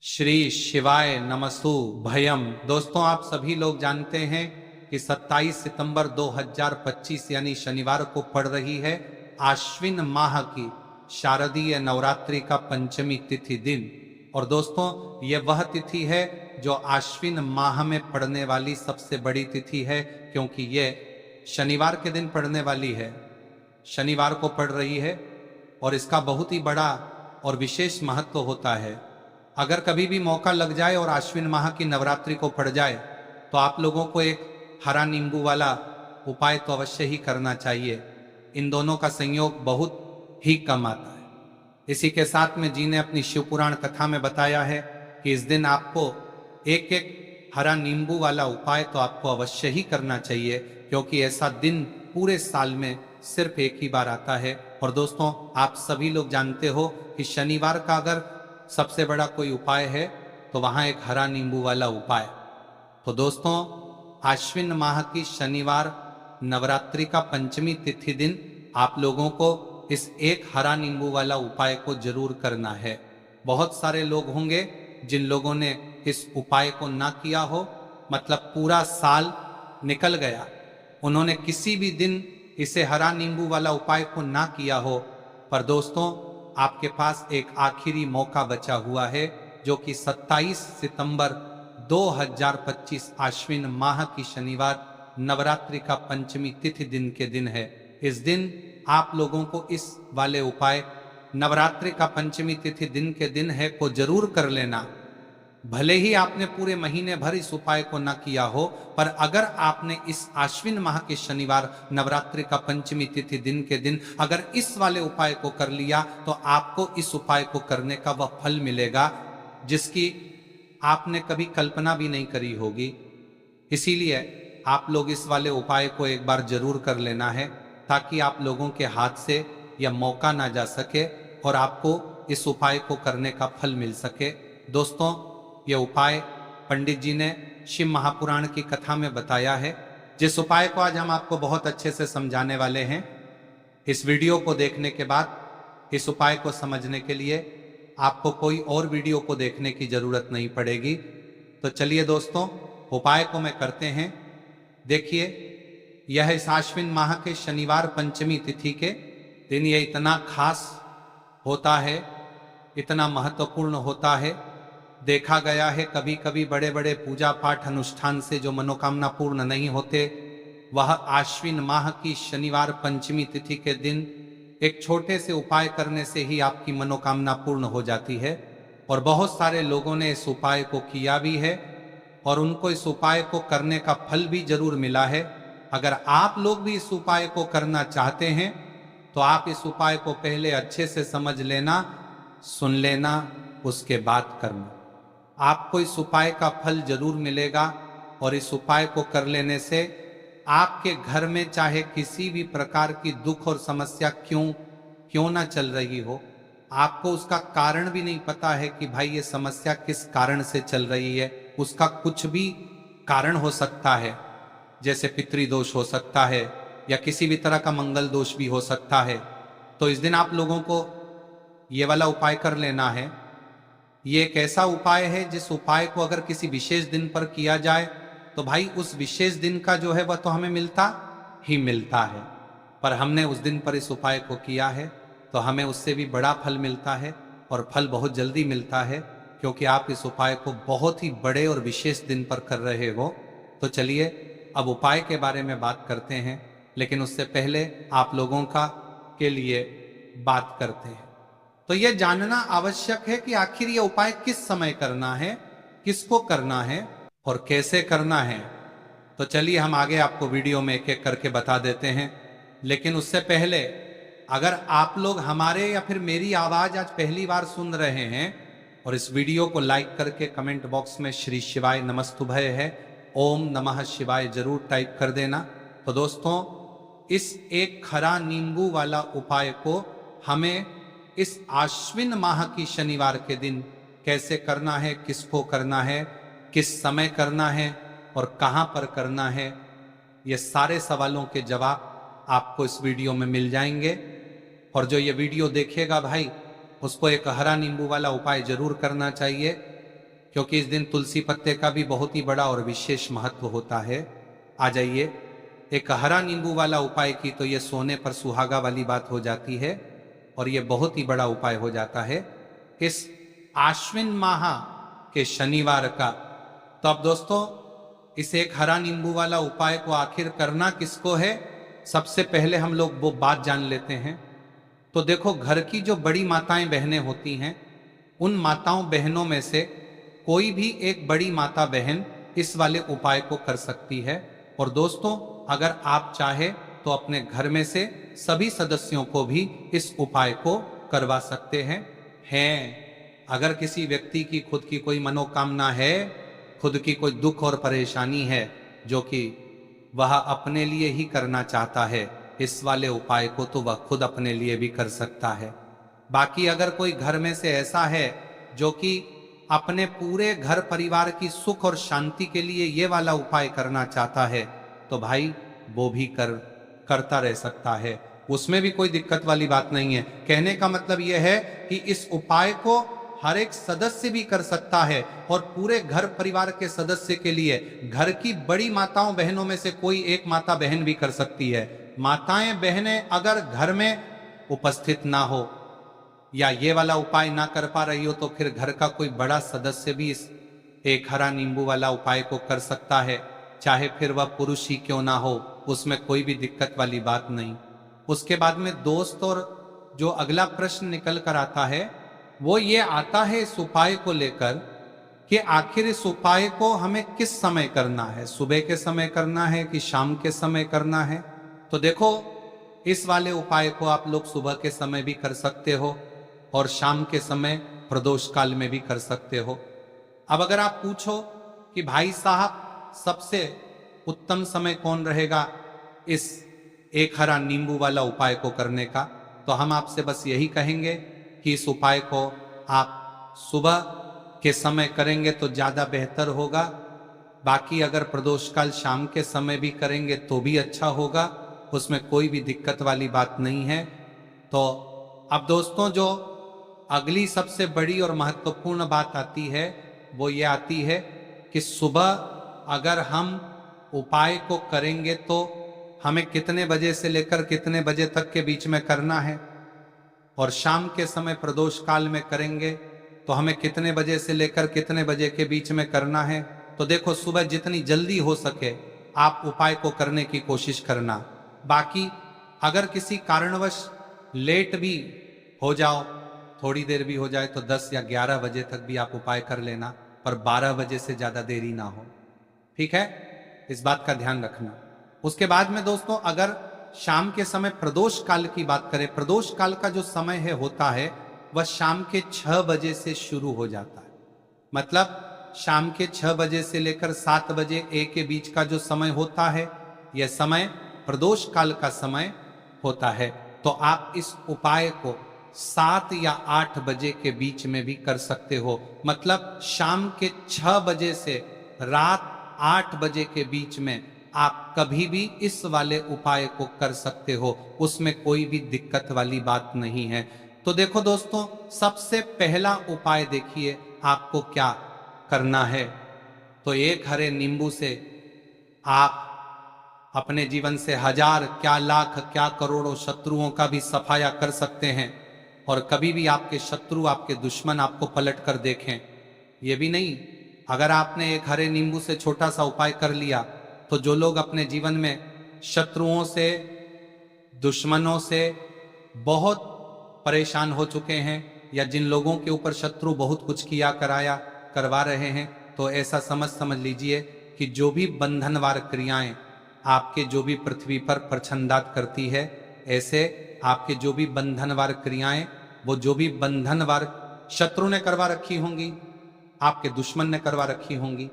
श्री शिवाय नमस्तु भयम। दोस्तों, आप सभी लोग जानते हैं कि 27 सितंबर 2025 यानी शनिवार को पड़ रही है आश्विन माह की शारदीय नवरात्रि का पंचमी तिथि दिन। और दोस्तों, ये वह तिथि है जो आश्विन माह में पड़ने वाली सबसे बड़ी तिथि है, क्योंकि ये शनिवार के दिन पड़ने वाली है, शनिवार को पड़ रही है। और इसका बहुत ही बड़ा और विशेष महत्व होता है। अगर कभी भी मौका लग जाए और आश्विन माह की नवरात्रि को पड़ जाए तो आप लोगों को एक हरा नींबू वाला उपाय तो अवश्य ही करना चाहिए। इन दोनों का संयोग बहुत ही कम आता है। इसी के साथ में जी ने अपनी शिव पुराण कथा में बताया है कि इस दिन आपको एक एक हरा नींबू वाला उपाय तो आपको अवश्य ही करना चाहिए, क्योंकि ऐसा दिन पूरे साल में सिर्फ एक ही बार आता है। और दोस्तों, आप सभी लोग जानते हो कि शनिवार का अगर सबसे बड़ा कोई उपाय है तो वहां एक हरा नींबू वाला उपाय। तो दोस्तों, आश्विन माह की शनिवार नवरात्रि का पंचमी तिथि दिन आप लोगों को इस एक हरा नींबू वाला उपाय को जरूर करना है। बहुत सारे लोग होंगे जिन लोगों ने इस उपाय को ना किया हो, मतलब पूरा साल निकल गया, उन्होंने किसी भी दिन इसे हरा नींबू वाला उपाय को ना किया हो। पर दोस्तों, आपके पास एक आखिरी मौका बचा हुआ है, जो कि 27 सितंबर 2025 आश्विन माह की शनिवार नवरात्रि का पंचमी तिथि दिन के दिन है। इस दिन आप लोगों को इस वाले उपाय, नवरात्रि का पंचमी तिथि दिन के दिन है, को जरूर कर लेना। भले ही आपने पूरे महीने भर इस उपाय को न किया हो, पर अगर आपने इस आश्विन माह के शनिवार नवरात्रि का पंचमी तिथि दिन के दिन अगर इस वाले उपाय को कर लिया तो आपको इस उपाय को करने का वह फल मिलेगा जिसकी आपने कभी कल्पना भी नहीं करी होगी। इसीलिए आप लोग इस वाले उपाय को एक बार जरूर कर लेना है, ताकि आप लोगों के हाथ से यह मौका ना जा सके और आपको इस उपाय को करने का फल मिल सके। दोस्तों, यह उपाय पंडित जी ने शिव महापुराण की कथा में बताया है, जिस उपाय को आज हम आपको बहुत अच्छे से समझाने वाले हैं। इस वीडियो को देखने के बाद इस उपाय को समझने के लिए आपको कोई और वीडियो को देखने की जरूरत नहीं पड़ेगी। तो चलिए दोस्तों, उपाय को मैं करते हैं। देखिए, यह इस आश्विन माह के शनिवार पंचमी तिथि के दिन यह इतना खास होता है, इतना महत्वपूर्ण होता है। देखा गया है कभी कभी बड़े बड़े पूजा पाठ अनुष्ठान से जो मनोकामना पूर्ण नहीं होते, वह आश्विन माह की शनिवार पंचमी तिथि के दिन एक छोटे से उपाय करने से ही आपकी मनोकामना पूर्ण हो जाती है। और बहुत सारे लोगों ने इस उपाय को किया भी है और उनको इस उपाय को करने का फल भी जरूर मिला है। अगर आप लोग भी इस उपाय को करना चाहते हैं तो आप इस उपाय को पहले अच्छे से समझ लेना, सुन लेना, उसके बाद करना। आपको इस उपाय का फल जरूर मिलेगा। और इस उपाय को कर लेने से आपके घर में चाहे किसी भी प्रकार की दुख और समस्या क्यों ना चल रही हो, आपको उसका कारण भी नहीं पता है कि भाई ये समस्या किस कारण से चल रही है, उसका कुछ भी कारण हो सकता है। जैसे पितृदोष हो सकता है या किसी भी तरह का मंगल दोष भी हो सकता है। तो इस दिन आप लोगों को ये वाला उपाय कर लेना है। ये एक ऐसा उपाय है जिस उपाय को अगर किसी विशेष दिन पर किया जाए तो भाई उस विशेष दिन का जो है वह तो हमें मिलता ही मिलता है। पर हमने उस दिन पर इस उपाय को किया है तो हमें उससे भी बड़ा फल मिलता है, और फल बहुत जल्दी मिलता है, क्योंकि आप इस उपाय को बहुत ही बड़े और विशेष दिन पर कर रहे हो। तो चलिए अब उपाय के बारे में बात करते हैं, लेकिन उससे पहले आप लोगों का के लिए बात करते हैं। तो यह जानना आवश्यक है कि आखिर यह उपाय किस समय करना है, किसको करना है और कैसे करना है। तो चलिए हम आगे आपको वीडियो में एक एक करके बता देते हैं। लेकिन उससे पहले, अगर आप लोग हमारे या फिर मेरी आवाज आज पहली बार सुन रहे हैं और इस वीडियो को लाइक करके कमेंट बॉक्स में श्री शिवाय नमस्तुभय है, ओम नमः शिवाय जरूर टाइप कर देना। तो दोस्तों, इस एक खरा नींबू वाला उपाय को हमें इस आश्विन माह की शनिवार के दिन कैसे करना है, किसको करना है, किस समय करना है और कहां पर करना है, ये सारे सवालों के जवाब आपको इस वीडियो में मिल जाएंगे। और जो ये वीडियो देखेगा भाई, उसको एक हरा नींबू वाला उपाय जरूर करना चाहिए। क्योंकि इस दिन तुलसी पत्ते का भी बहुत ही बड़ा और विशेष महत्व होता है। आ जाइए, एक हरा नींबू वाला उपाय की तो ये सोने पर सुहागा वाली बात हो जाती है और ये बहुत ही बड़ा उपाय हो जाता है इस आश्विन माह के शनिवार का। तो अब दोस्तों, इस एक हरा नींबू वाला उपाय को आखिर करना किसको है, सबसे पहले हम लोग वो बात जान लेते हैं। तो देखो, घर की जो बड़ी माताएं बहनें होती हैं, उन माताओं बहनों में से कोई भी एक बड़ी माता बहन इस वाले उपाय को कर सकती है। और दोस्तों, अगर आप चाहे तो अपने घर में से सभी सदस्यों को भी इस उपाय को करवा सकते हैं। अगर किसी व्यक्ति की खुद की कोई मनोकामना है, खुद की कोई दुख और परेशानी है, जो कि वह अपने लिए ही करना चाहता है इस वाले उपाय को, तो वह खुद अपने लिए भी कर सकता है। बाकी अगर कोई घर में से ऐसा है जो कि अपने पूरे घर परिवार की सुख और शांति के लिए ये वाला उपाय करना चाहता है, तो भाई वो भी करता रह सकता है, उसमें भी कोई दिक्कत वाली बात नहीं है। कहने का मतलब यह है कि इस उपाय को हर एक सदस्य भी कर सकता है और पूरे घर परिवार के सदस्य के लिए घर की बड़ी माताओं बहनों में से कोई एक माता बहन भी कर सकती है। माताएं बहनें अगर घर में उपस्थित ना हो या ये वाला उपाय ना कर पा रही हो, तो फिर घर का कोई बड़ा सदस्य भी इस एक हरा नींबू वाला उपाय को कर सकता है, चाहे फिर वह पुरुष ही क्यों ना हो, उसमें कोई भी दिक्कत वाली बात नहीं। उसके बाद में दोस्त, और जो अगला प्रश्न निकल कर आता है वो ये आता है इस उपाय को लेकर कि आखिर इस उपाय को हमें किस समय करना है, सुबह के समय करना है कि शाम के समय करना है। तो देखो, इस वाले उपाय को आप लोग सुबह के समय भी कर सकते हो और शाम के समय प्रदोष काल में भी कर सकते हो। अब अगर आप पूछो कि भाई साहब सबसे उत्तम समय कौन रहेगा इस एक हरा नींबू वाला उपाय को करने का, तो हम आपसे बस यही कहेंगे कि इस उपाय को आप सुबह के समय करेंगे तो ज्यादा बेहतर होगा। बाकी अगर प्रदोष काल शाम के समय भी करेंगे तो भी अच्छा होगा, उसमें कोई भी दिक्कत वाली बात नहीं है। तो अब दोस्तों, जो अगली सबसे बड़ी और महत्वपूर्ण बात आती है वो ये आती है कि सुबह अगर हम उपाय को करेंगे तो हमें कितने बजे से लेकर कितने बजे तक के बीच में करना है, और शाम के समय प्रदोष काल में करेंगे तो हमें कितने बजे से लेकर कितने बजे के बीच में करना है। तो देखो, सुबह जितनी जल्दी हो सके आप उपाय को करने की कोशिश करना। बाकी अगर किसी कारणवश लेट भी हो जाओ, थोड़ी देर भी हो जाए, तो 10 या 11 बजे तक भी आप उपाय कर लेना, पर 12 बजे से ज्यादा देरी ना हो, ठीक है? इस बात का ध्यान रखना। उसके बाद में दोस्तों, अगर शाम के समय प्रदोष काल की बात करें, प्रदोष काल का जो समय है होता है वह शाम के 6 बजे से शुरू हो जाता है। मतलब शाम के 6 बजे से लेकर 7 बजे एक के बीच का जो समय होता है, यह समय प्रदोष काल का समय होता है। तो आप इस उपाय को 7 या 8 बजे के बीच में भी कर सकते हो। मतलब शाम के 6 बजे से रात 8 बजे के बीच में आप कभी भी इस वाले उपाय को कर सकते हो, उसमें कोई भी दिक्कत वाली बात नहीं है। तो देखो दोस्तों, सबसे पहला उपाय देखिए आपको क्या करना है। तो एक हरे नींबू से आप अपने जीवन से हजार, क्या लाख, क्या करोड़ों शत्रुओं का भी सफाया कर सकते हैं, और कभी भी आपके शत्रु, आपके दुश्मन आपको पलट कर देखें ये भी नहीं। अगर आपने एक हरे नींबू से छोटा सा उपाय कर लिया, तो जो लोग अपने जीवन में शत्रुओं से, दुश्मनों से बहुत परेशान हो चुके हैं, या जिन लोगों के ऊपर शत्रु बहुत कुछ किया कराया करवा रहे हैं, तो ऐसा समझ लीजिए कि जो भी बंधनवार क्रियाएं आपके जो भी पृथ्वी पर प्रछंदात करती है, ऐसे आपके जो भी बंधनवार क्रियाएं, वो जो भी बंधनवार शत्रु ने करवा रखी होंगी, आपके दुश्मन ने करवा रखी होंगी,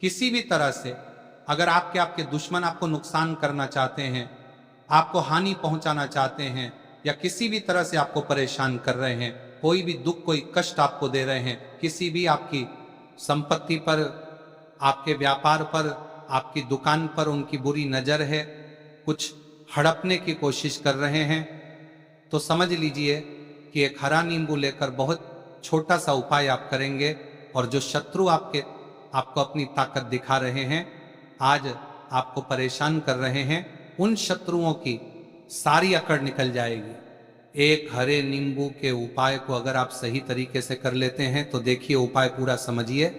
किसी भी तरह से अगर आपके दुश्मन आपको नुकसान करना चाहते हैं, आपको हानि पहुंचाना चाहते हैं, या किसी भी तरह से आपको परेशान कर रहे हैं, कोई भी दुख, कोई कष्ट आपको दे रहे हैं, किसी भी आपकी संपत्ति पर, आपके व्यापार पर, आपकी दुकान पर उनकी बुरी नजर है, कुछ हड़पने की कोशिश कर रहे हैं, तो समझ लीजिए कि एक हरा नींबू लेकर बहुत छोटा सा उपाय आप करेंगे और जो शत्रु आपको अपनी ताकत दिखा रहे हैं, आज आपको परेशान कर रहे हैं, उन शत्रुओं की सारी अकड़ निकल जाएगी। एक हरे नींबू के उपाय को अगर आप सही तरीके से कर लेते हैं तो देखिए, उपाय पूरा समझिए,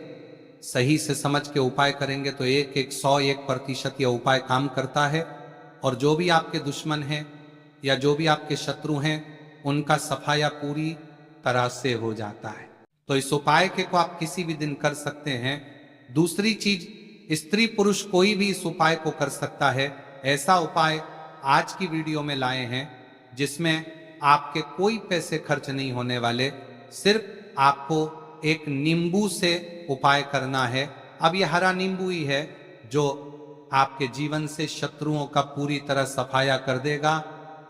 सही से समझ के उपाय करेंगे तो 101% यह उपाय काम करता है। और जो भी आपके दुश्मन हैं या जो भी आपके शत्रु हैं, उनका सफाया पूरी तरह से हो जाता है। तो इस उपाय को आप किसी भी दिन कर सकते हैं। दूसरी चीज, स्त्री पुरुष कोई भी इस उपाय को कर सकता है। ऐसा उपाय आज की वीडियो में लाए हैं जिसमें आपके कोई पैसे खर्च नहीं होने वाले, सिर्फ आपको एक नींबू से उपाय करना है। अब यह हरा नींबू ही है जो आपके जीवन से शत्रुओं का पूरी तरह सफाया कर देगा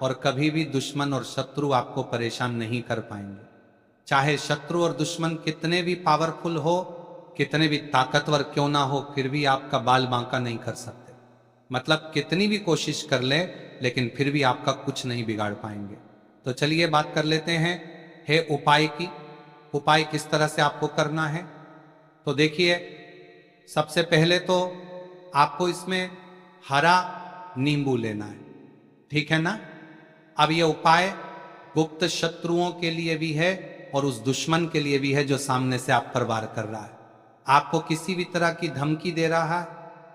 और कभी भी दुश्मन और शत्रु आपको परेशान नहीं कर पाएंगे। चाहे शत्रु और दुश्मन कितने भी पावरफुल हो, कितने भी ताकतवर क्यों ना हो, फिर भी आपका बाल बांका नहीं कर सकते। मतलब कितनी भी कोशिश कर ले, लेकिन फिर भी आपका कुछ नहीं बिगाड़ पाएंगे। तो चलिए बात कर लेते हैं है उपाय की। उपाय किस तरह से आपको करना है, तो देखिए, सबसे पहले तो आपको इसमें हरा नींबू लेना है, ठीक है ना। अब यह उपाय गुप्त शत्रुओं के लिए भी है और उस दुश्मन के लिए भी है जो सामने से आप पर वार कर रहा है, आपको किसी भी तरह की धमकी दे रहा है,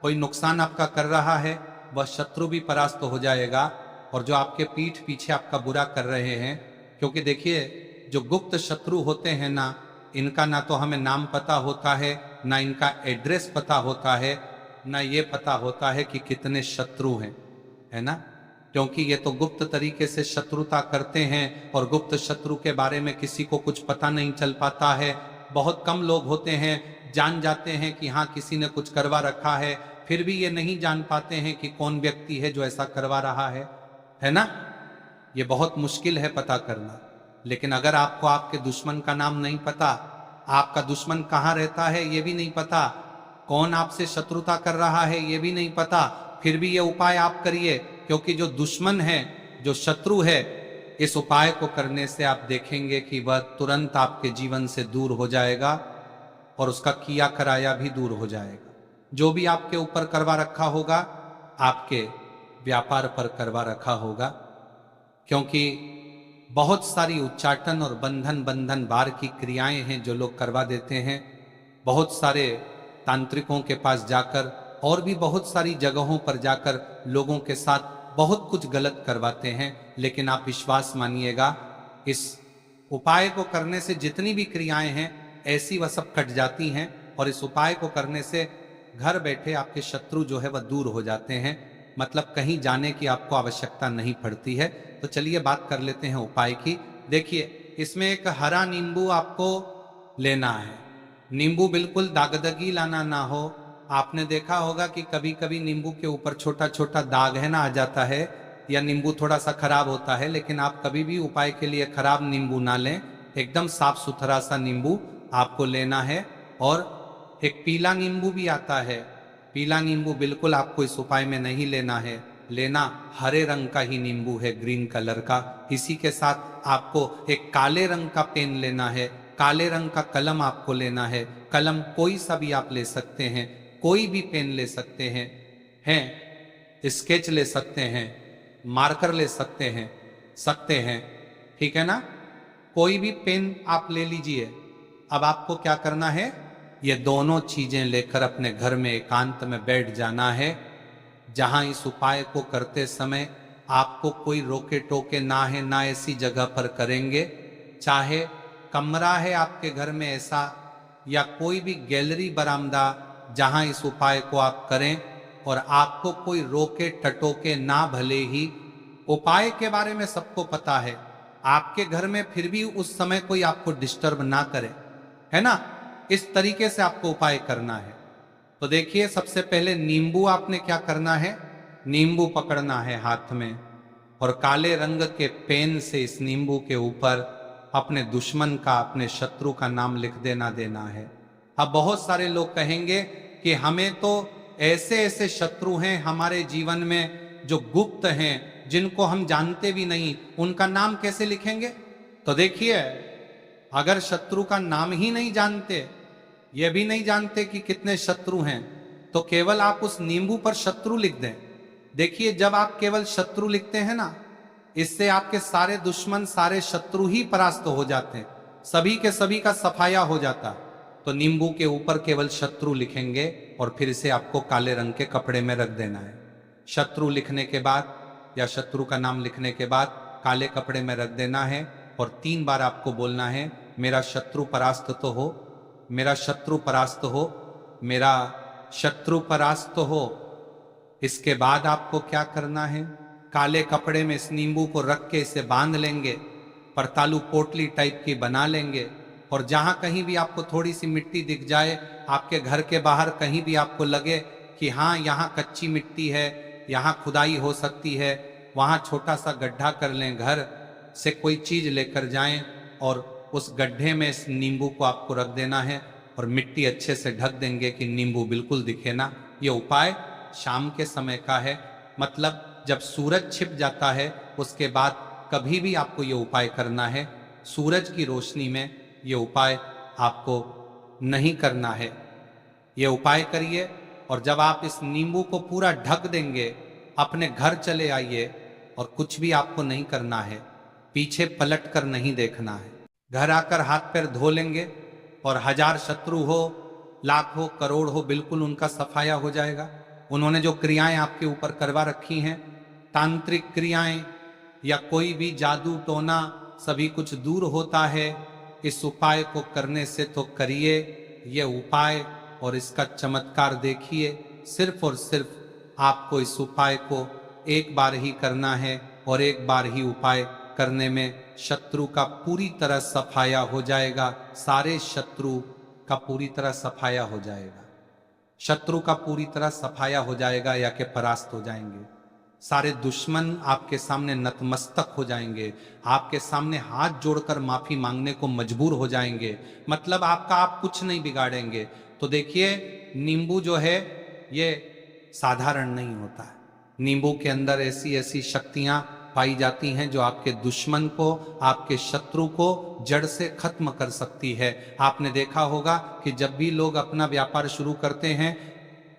कोई नुकसान आपका कर रहा है, वह शत्रु भी परास्त हो जाएगा। और जो आपके पीठ पीछे आपका बुरा कर रहे हैं, क्योंकि देखिए, जो गुप्त शत्रु होते हैं ना, इनका ना तो हमें नाम पता होता है, ना इनका एड्रेस पता होता है, ना ये पता होता है कि कितने शत्रु हैं, है ना। क्योंकि ये तो गुप्त तरीके से शत्रुता करते हैं और गुप्त शत्रु के बारे में किसी को कुछ पता नहीं चल पाता है। बहुत कम लोग होते हैं जान जाते हैं कि हाँ, किसी ने कुछ करवा रखा है, फिर भी ये नहीं जान पाते हैं कि कौन व्यक्ति है जो ऐसा करवा रहा है ना। ये बहुत मुश्किल है पता करना। लेकिन अगर आपको आपके दुश्मन का नाम नहीं पता, आपका दुश्मन कहाँ रहता है ये भी नहीं पता, कौन आपसे शत्रुता कर रहा है ये भी नहीं पता, फिर भी ये उपाय आप करिए। क्योंकि जो दुश्मन है, जो शत्रु है, इस उपाय को करने से आप देखेंगे कि वह तुरंत आपके जीवन से दूर हो जाएगा और उसका किया कराया भी दूर हो जाएगा। जो भी आपके ऊपर करवा रखा होगा, आपके व्यापार पर करवा रखा होगा। क्योंकि बहुत सारी उच्चाटन और बंधन बार की क्रियाएं हैं जो लोग करवा देते हैं। बहुत सारे तांत्रिकों के पास जाकर और भी बहुत सारी जगहों पर जाकर लोगों के साथ बहुत कुछ गलत करवाते हैं। लेकिन आप विश्वास मानिएगा, इस उपाय को करने से जितनी भी क्रियाएं हैं ऐसी वह सब कट जाती हैं और इस उपाय को करने से घर बैठे आपके शत्रु जो है वह दूर हो जाते हैं। मतलब कहीं जाने की आपको आवश्यकता नहीं पड़ती है। तो चलिए बात कर लेते हैं उपाय की। देखिए, इसमें एक हरा नींबू आपको लेना है। नींबू बिल्कुल दागदगी लाना ना हो। आपने देखा होगा कि कभी कभी नींबू के ऊपर छोटा छोटा दाग है ना आ जाता है, या नींबू थोड़ा सा खराब होता है। लेकिन आप कभी भी उपाय के लिए खराब नींबू ना लें, एकदम साफ सुथरा सा नींबू आपको लेना है। और एक पीला नींबू भी आता है, पीला नींबू बिल्कुल आपको इस उपाय में नहीं लेना है। लेना हरे रंग का ही नींबू है, ग्रीन कलर का। इसी के साथ आपको एक काले रंग का पेन लेना है, काले रंग का कलम आपको लेना है। कलम कोई सा भी आप ले सकते हैं, कोई भी पेन ले सकते हैं, स्केच ले सकते हैं, मार्कर ले सकते हैं, ठीक है ना। कोई भी पेन आप ले लीजिए। अब आपको क्या करना है, ये दोनों चीजें लेकर अपने घर में एकांत में बैठ जाना है, जहां इस उपाय को करते समय आपको कोई रोके टोके ना है, ना ऐसी जगह पर करेंगे। चाहे कमरा है आपके घर में ऐसा, या कोई भी गैलरी बरामदा जहां इस उपाय को आप करें और आपको कोई रोके टटोके ना। भले ही उपाय के बारे में सबको पता है आपके घर में, फिर भी उस समय कोई आपको डिस्टर्ब ना करे, है ना। इस तरीके से आपको उपाय करना है। तो देखिए, सबसे पहले नींबू आपने क्या करना है, नींबू पकड़ना है हाथ में और काले रंग के पेन से इस नींबू के ऊपर अपने दुश्मन का, अपने शत्रु का नाम लिख देना है। अब बहुत सारे लोग कहेंगे कि हमें तो ऐसे ऐसे शत्रु हैं हमारे जीवन में जो गुप्त हैं, जिनको हम जानते भी नहीं, उनका नाम कैसे लिखेंगे। तो देखिए, अगर शत्रु का नाम ही नहीं जानते ये भी नहीं जानते कि कितने शत्रु हैं, तो केवल आप उस नींबू पर शत्रु लिख दें। देखिए, जब आप केवल शत्रु लिखते हैं ना, इससे आपके सारे दुश्मन, सारे शत्रु ही परास्त हो जाते हैं, सभी के सभी का सफाया हो जाता। तो नींबू के ऊपर केवल शत्रु लिखेंगे और फिर इसे आपको काले रंग के कपड़े में रख देना है। शत्रु लिखने के बाद या शत्रु का नाम लिखने के बाद काले कपड़े में रख देना है और 3 बार आपको बोलना है, मेरा शत्रु परास्त तो हो, मेरा शत्रु परास्त हो, मेरा शत्रु परास्त हो। इसके बाद आपको क्या करना है, काले कपड़े में इस नींबू को रख के इसे बांध लेंगे, परतालू पोटली टाइप की बना लेंगे, और जहां कहीं भी आपको थोड़ी सी मिट्टी दिख जाए, आपके घर के बाहर कहीं भी आपको लगे कि हाँ यहाँ कच्ची मिट्टी है, यहाँ खुदाई हो सकती है, वहां छोटा सा गड्ढा कर लें, घर से कोई चीज लेकर जाएं और उस गड्ढे में इस नींबू को आपको रख देना है और मिट्टी अच्छे से ढक देंगे कि नींबू बिल्कुल दिखे ना। ये उपाय शाम के समय का है, मतलब जब सूरज छिप जाता है उसके बाद कभी भी आपको ये उपाय करना है। सूरज की रोशनी में ये उपाय आपको नहीं करना है। ये उपाय करिए और जब आप इस नींबू को पूरा ढक देंगे, अपने घर चले आइए और कुछ भी आपको नहीं करना है, पीछे पलट कर नहीं देखना है। घर आकर हाथ पैर धो लेंगे और 1000 शत्रु हो, लाख हो, करोड़ हो, बिल्कुल उनका सफाया हो जाएगा। उन्होंने जो क्रियाएं आपके ऊपर करवा रखी हैं, तांत्रिक क्रियाएं या कोई भी जादू टोना, सभी कुछ दूर होता है। इस उपाय को करने से तो करिए ये उपाय और इसका चमत्कार देखिए। सिर्फ और सिर्फ आपको इस उपाय को एक बार ही करना है और एक बार ही उपाय करने में शत्रु का पूरी तरह सफाया हो जाएगा। सारे शत्रु का पूरी तरह सफाया हो जाएगा, शत्रु का पूरी तरह सफाया हो जाएगा या के परास्त हो जाएंगे। सारे दुश्मन आपके सामने नतमस्तक हो जाएंगे, आपके सामने हाथ जोड़कर माफी मांगने को मजबूर हो जाएंगे, मतलब आपका आप कुछ नहीं बिगाड़ेंगे। तो देखिए, नींबू जो है ये साधारण नहीं होता है। नींबू के अंदर ऐसी ऐसी शक्तियां पाई जाती हैं जो आपके दुश्मन को, आपके शत्रु को जड़ से खत्म कर सकती है। आपने देखा होगा कि जब भी लोग अपना व्यापार शुरू करते हैं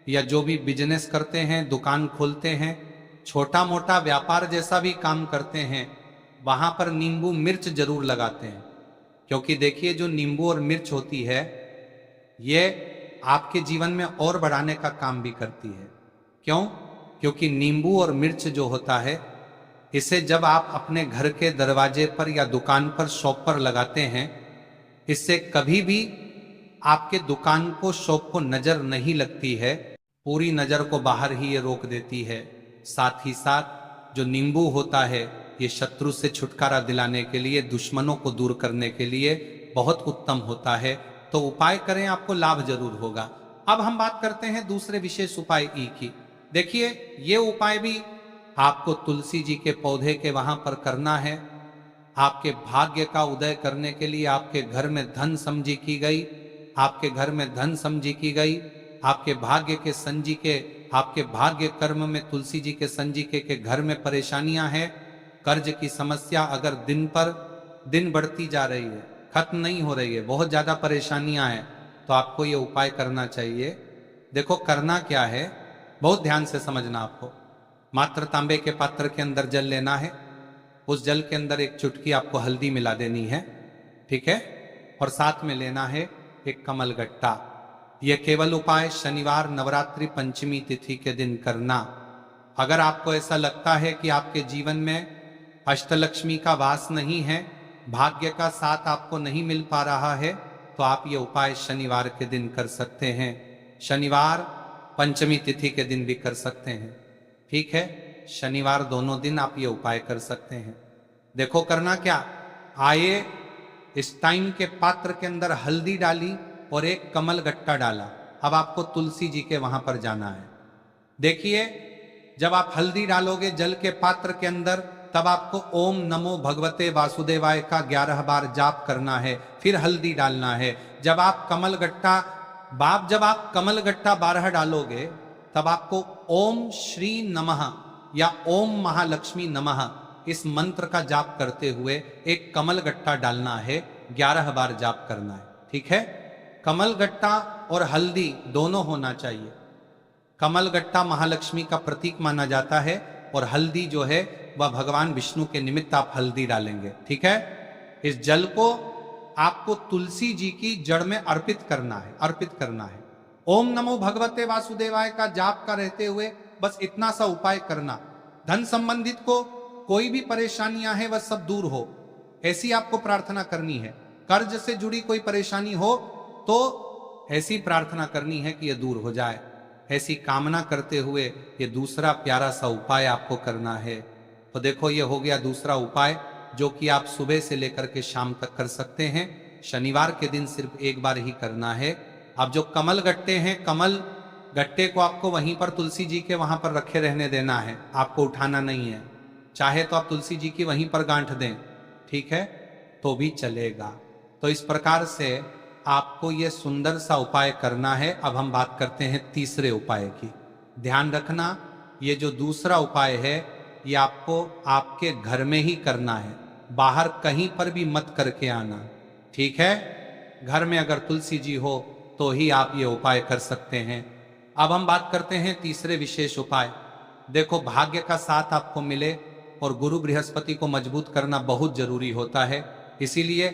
या जो भी बिजनेस करते हैं, दुकान खोलते हैं, छोटा मोटा व्यापार जैसा भी काम करते हैं, वहां पर नींबू मिर्च जरूर लगाते हैं। क्योंकि देखिए, जो नींबू और मिर्च होती है ये आपके जीवन में और बढ़ाने का काम भी करती है। क्यों? क्योंकि नींबू और मिर्च जो होता है, इसे जब आप अपने घर के दरवाजे पर या दुकान पर, शॉप पर लगाते हैं, इससे कभी भी आपके दुकान को, शॉप को नजर नहीं लगती है, पूरी नजर को बाहर ही ये रोक देती है। साथ ही साथ जो नींबू होता है ये शत्रु से छुटकारा दिलाने के लिए, दुश्मनों को दूर करने के लिए बहुत उत्तम होता है। तो उपाय करें, आपको लाभ जरूर होगा। अब हम बात करते हैं दूसरे विशेष उपाय ई की। देखिए, ये उपाय भी आपको तुलसी जी के पौधे के वहां पर करना है। आपके भाग्य का उदय करने के लिए आपके घर में धन समझी की गई, आपके घर में धन समझी की गई, आपके भाग्य के संजी के, आपके भाग्य कर्म में तुलसी जी के संजी के घर में परेशानियां हैं, कर्ज की समस्या अगर दिन पर दिन बढ़ती जा रही है, खत्म नहीं हो रही है, बहुत ज्यादा परेशानियां हैं, तो आपको ये उपाय करना चाहिए। देखो करना क्या है, बहुत ध्यान से समझना। आपको मात्र तांबे के पात्र के अंदर जल लेना है, उस जल के अंदर एक चुटकी आपको हल्दी मिला देनी है, ठीक है, और साथ में लेना है एक कमल गट्टा। यह केवल उपाय शनिवार नवरात्रि पंचमी तिथि के दिन करना। अगर आपको ऐसा लगता है कि आपके जीवन में अष्टलक्ष्मी का वास नहीं है, भाग्य का साथ आपको नहीं मिल पा रहा है, तो आप ये उपाय शनिवार के दिन कर सकते हैं। शनिवार पंचमी तिथि के दिन भी कर सकते हैं, ठीक है, शनिवार दोनों दिन आप ये उपाय कर सकते हैं। देखो करना क्या, आइए इस टाइम के पात्र के अंदर हल्दी डाली और एक कमल गट्टा डाला। अब आपको तुलसी जी के वहां पर जाना है। देखिए, जब आप हल्दी डालोगे जल के पात्र के अंदर, तब आपको ओम नमो भगवते वासुदेवाय का 11 बार जाप करना है, फिर हल्दी डालना है। जब आप कमल गट्टा 12 डालोगे, तब आपको ओम श्री नमः या ओम महालक्ष्मी नमः इस मंत्र का जाप करते हुए एक कमल गट्टा डालना है, 11 बार जाप करना है, ठीक है। कमल गट्टा और हल्दी दोनों होना चाहिए। कमल गट्टा महालक्ष्मी का प्रतीक माना जाता है और हल्दी जो है वह भगवान विष्णु के निमित्त आप हल्दी डालेंगे। ठीक है, इस जल को आपको तुलसी जी की जड़ में अर्पित करना है, अर्पित करना है। ओम नमो भगवते वासुदेवाय का जाप का रहते हुए बस इतना सा उपाय करना। धन संबंधित को कोई भी परेशानियां हैं वह सब दूर हो, ऐसी आपको प्रार्थना करनी है। कर्ज से जुड़ी कोई परेशानी हो तो ऐसी प्रार्थना करनी है कि यह दूर हो जाए। ऐसी कामना करते हुए ये दूसरा प्यारा सा उपाय आपको करना है। तो देखो, ये हो गया दूसरा उपाय जो कि आप सुबह से लेकर के शाम तक कर सकते हैं। शनिवार के दिन सिर्फ एक बार ही करना है। अब जो कमल गट्टे हैं, कमल गट्टे को आपको वहीं पर तुलसी जी के वहां पर रखे रहने देना है, आपको उठाना नहीं है। चाहे तो आप तुलसी जी की वहीं पर गांठ दें, ठीक है, तो भी चलेगा। तो इस प्रकार से आपको यह सुंदर सा उपाय करना है। अब हम बात करते हैं तीसरे उपाय की। ध्यान रखना, ये जो दूसरा उपाय है ये आपको आपके घर में ही करना है, बाहर कहीं पर भी मत करके आना। ठीक है, घर में अगर तुलसी जी हो तो ही आप ये उपाय कर सकते हैं। अब हम बात करते हैं तीसरे विशेष उपाय। देखो, भाग्य का साथ आपको मिले और गुरु बृहस्पति को मजबूत करना बहुत जरूरी होता है। इसीलिए